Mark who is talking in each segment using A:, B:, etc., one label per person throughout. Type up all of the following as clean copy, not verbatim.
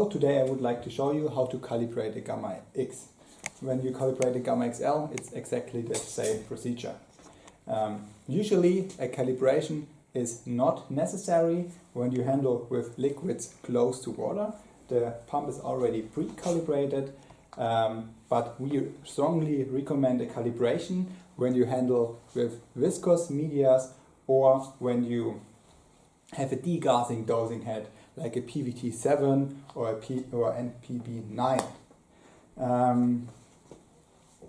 A: So today I would like to show you how to calibrate a Gamma X. When you calibrate a Gamma XL, it's exactly the same procedure. Usually a calibration is not necessary when you handle with liquids close to water. The pump is already pre-calibrated, but we strongly recommend a calibration when you handle with viscous medias or when you have a degassing dosing head like a PVT7 or NPB9.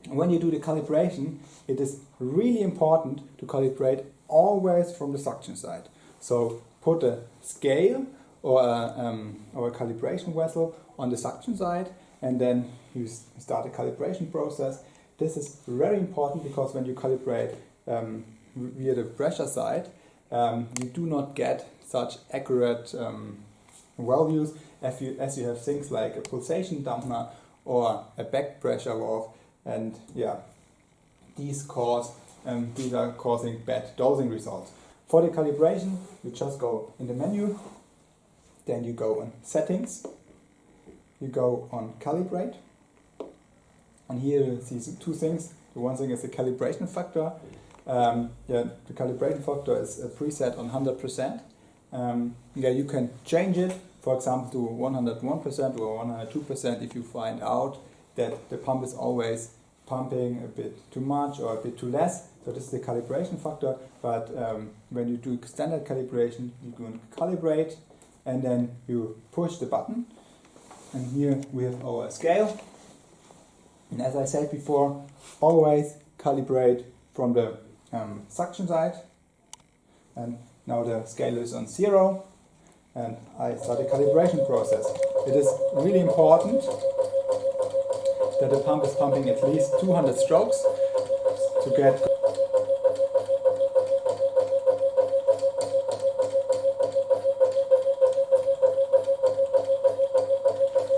A: When you do the calibration, it is really important to calibrate always from the suction side. So put a scale or a calibration vessel on the suction side, and then you start a calibration process. This is very important because when you calibrate via the pressure side, you do not get such accurate values as you have things like a pulsation dampener or a back pressure valve, and these are causing bad dosing results. For the calibration, you just go in the menu, then you go on settings, you go on calibrate, and here you see two things. The one thing is the calibration factor. The calibration factor is preset on 100%. You can change it, for example, to 101% or 102% if you find out that the pump is always pumping a bit too much or a bit too less. So this is the calibration factor. But when you do standard calibration, you can calibrate and then you push the button. And here we have our scale. And as I said before, always calibrate from the suction side. And now the scale is on 0. And I start the calibration process. It is really important that the pump is pumping at least 200 strokes to get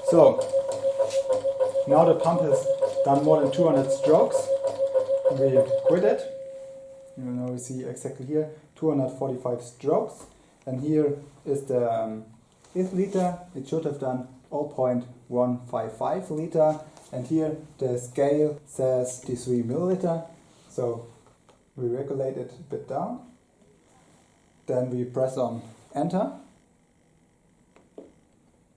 A: so now the pump has done more than 200 strokes. We quit it. Now we see exactly here 245 strokes, and here is the liter. It should have done 0.155 liter, and here the scale says 3 milliliter. So we regulate it a bit down. Then we press on enter,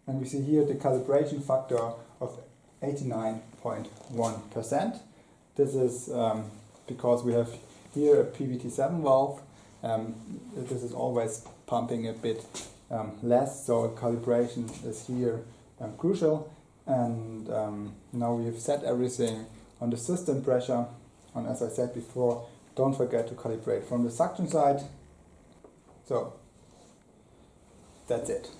A: and we see here the calibration factor of 89.1%. This is because we have here a PVT7 valve. This is always pumping a bit less, so calibration is here crucial. And now we've set everything on the system pressure. And as I said before, don't forget to calibrate from the suction side. So that's it.